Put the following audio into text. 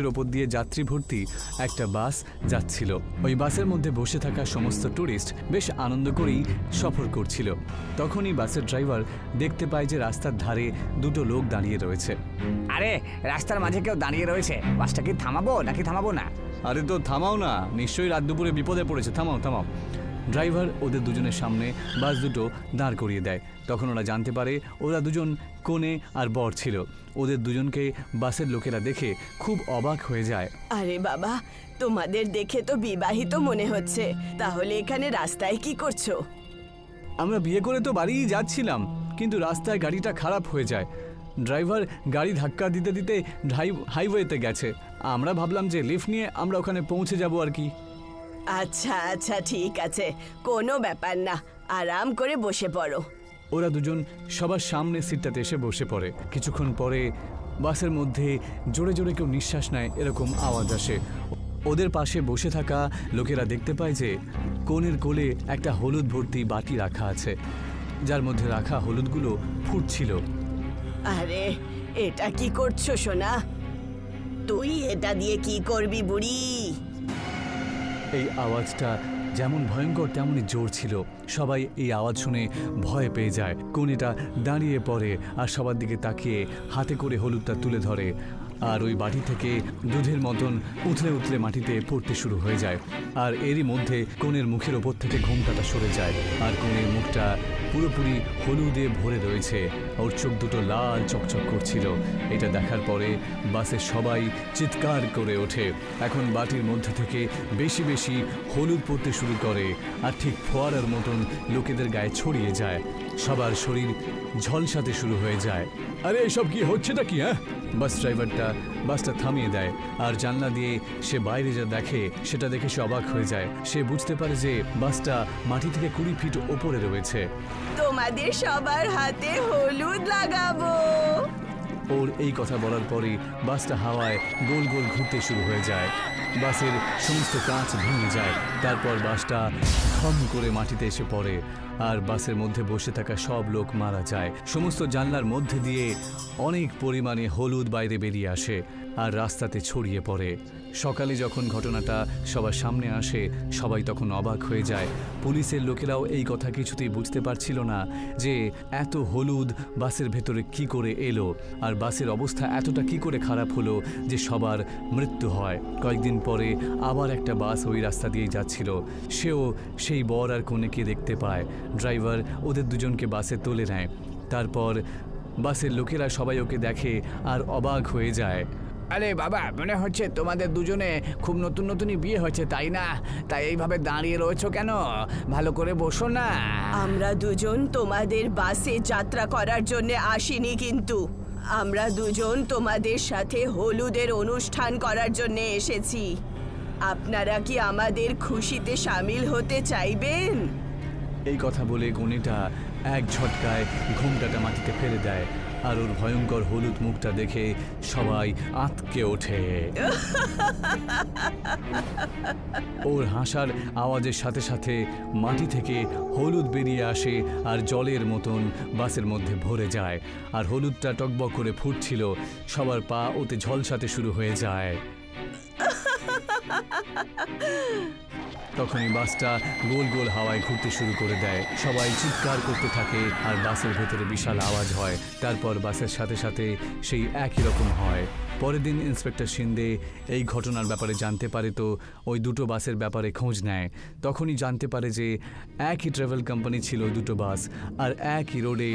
এর ওপর দিয়ে যাত্রী ভর্তি একটা বাস যাচ্ছিল। ওই বাসের মধ্যে বসে থাকা সমস্ত টুরিস্ট বেশ আনন্দ করেই সফর করছিল। তখনই বাসের ড্রাইভার দেখতে পায় যে রাস্তার ধারে দুটো লোক দাঁড়িয়ে রয়েছে। আরে রাস্তার মাঝে কেউ দাঁড়িয়ে রয়েছে, বাসটা কি থামাবো নাকি থামাবো না? আরে তো থামাও না, নিশ্চয়ই রাত দুপুরে বিপদে পড়েছে, থামাও থামাও। ড্রাইভার ওদের দুজনের সামনে বাস দুটো দাঁড় করিয়ে দেয়। তখন ওরা জানতে পারে ওরা দুজন কনে আর বর ছিল। ওদের দুজনকে বাসের লোকেরা দেখে খুব অবাক হয়ে যায়। আরে বাবা, তোমাদের দেখে তো বিবাহিত মনে হচ্ছে, তাহলে এখানে রাস্তায় কি করছো? আমরা বিয়ে করে তো বাড়িই যাচ্ছিলাম, কিন্তু রাস্তায় গাড়িটা খারাপ হয়ে যায়। ড্রাইভার গাড়ি ধাক্কা দিতে দিতে হাইওয়েতে গেছে। আমরা ভাবলাম যে লিফট নিয়ে আমরা ওখানে পৌঁছে যাব আর কি। আচ্ছা আচ্ছা, ঠিক আছে, কোনো ব্যাপার না, আরাম করে বসে পড়ো। ওরা দুজন সবার সামনে সিটটাতে এসে বসে পড়ে। কিছুক্ষণ পরে বাসের মধ্যে জোরে জোরে কেউ নিঃশ্বাস নেয় এরকম আওয়াজ আসে। ওদের পাশে বসে থাকা লোকেরা দেখতে পায় যে কনের কোলে একটা হলুদ ভর্তি বাটি রাখা আছে, যার মধ্যে রাখা হলুদগুলো ফুটছিল। আরে এটা কি করছো সোনা? তুই এটা দিয়ে কি করবি বুড়ি? এই আওয়াজটা যেমন ভয়ঙ্কর তেমনই জোর ছিল। সবাই এই আওয়াজ শুনে ভয় পেয়ে যায়। কনেটা দাঁড়িয়ে পড়ে আর সবার দিকে তাকিয়ে হাতে করে হলুদটা তুলে ধরে, আর ওই বাটি থেকে দুধের মতন উথলে উথলে মাটিতে পড়তে শুরু হয়ে যায়। আর এরই মধ্যে কনের মুখের ওপর থেকে ঘোমটাটা সরে যায়, আর কনের মুখটা পুরোপুরি হলুদে ভরে রয়েছে। ওর চোখ দুটো লাল চকচক করছিল। এটা দেখার পরে বাসে সবাই চিৎকার করে ওঠে। এখন বাটির মধ্যে থেকে বেশি বেশি হলুদ পড়তে শুরু করে, আর ঠিক ফোয়ারার মতন লোকেদের গায়ে ছড়িয়ে যায়। সবার শরীর ঝলসাতে শুরু হয়ে যায়। আরে এসব কি হচ্ছেটা কি? হ্যাঁ, বাস ড্রাইভারটা বাসটা থামিয়ে দেয়, আর জানলা দিয়ে সে বাইরে যা দেখে সেটা দেখে সে অবাক হয়ে যায়। সে বুঝতে পারে যে বাসটা মাটি থেকে 20 ফিট ওপরে রয়েছে। তোমাদের সবার হাতে হলুদ লাগাবো। ওর এই কথা বলার পরে বাসটা হাওয়ায় গোল গোল ঘুরতে শুরু হয়ে যায়। বাসের সমস্ত কাঁচ ভেঙে যায়। তারপর বাসটা খম করে মাটিতে এসে পড়ে, আর বাসের মধ্যে বসে থাকা সব লোক মারা যায়। সমস্ত জানলার মধ্যে দিয়ে অনেক পরিমাণে হলুদ বাইরে বেরিয়ে আসে আর রাস্তাতে ছড়িয়ে পড়ে। সকালে যখন ঘটনাটা সবার সামনে আসে, সবাই তখন অবাক হয়ে যায়। পুলিশের লোকেরাও এই কথা কিছুতেই বুঝতে পারছিল না যে এত হলুদ বাসের ভেতরে কি করে এলো, আর বাসের অবস্থা এতটা কি করে খারাপ হলো যে সবার মৃত্যু হয়। কয়েকদিন পরে আবার একটা বাস ওই রাস্তা দিয়েই যাচ্ছিল। সেও সেই বর আর কনেকে দেখতে পায়। ড্রাইভার ওদের দুজনকে বাসে তুলে নেয়। তারপর বাসের লোকেরা সবাই ওকে দেখে আর অবাক হয়ে যায়। আরে বাবা, মনে হচ্ছে তোমাদের দুজনে খুব নতুন নতুনই বিয়ে হয়েছে, তাই না? তাই এইভাবে দাঁড়িয়ে রয়েছো কেন? ভালো করে বসো না। আমরা দুজন তোমাদের বাসে যাত্রা করার জন্য আসিনি, কিন্তু আমরা দুজন তোমাদের সাথে হলুদের অনুষ্ঠান করার জন্য এসেছি। আপনারা কি আমাদের খুশিতে সামিল হতে চাইবেন? এই কথা বলে কনেটা এক ঝটকায় ঘোমটাটা মাটিতে ফেলে দেয়, আর ওর ভয়ঙ্কর হলুদ মুখটা দেখে সবাই আঁতকে ওঠে। ওর হাসার আওয়াজের সাথে সাথে মাটি থেকে হলুদ বেরিয়ে আসে আর জলের মতন বাসের মধ্যে ভরে যায়, আর হলুদটা টকবক করে ফুটছিল। সবার পা ওতে ঝলসাতে শুরু হয়ে যায়। তখনই বাসটা গোল গোল হাওয়ায় ঘুরতে শুরু করে দেয়। সবাই চিৎকার করতে থাকে আর বাসের ভেতরে বিশাল আওয়াজ হয়। তারপর বাসের সাথে সাথে সেই একই রকম হয়। পরের দিন ইন্সপেক্টর শিন্দে এই ঘটনার ব্যাপারে জানতে পারে, তো ওই দুটো বাসের ব্যাপারে খোঁজ নেয়। তখনই জানতে পারে যে একই ট্রাভেল কোম্পানি ছিল দুটো বাস, আর একই রোডে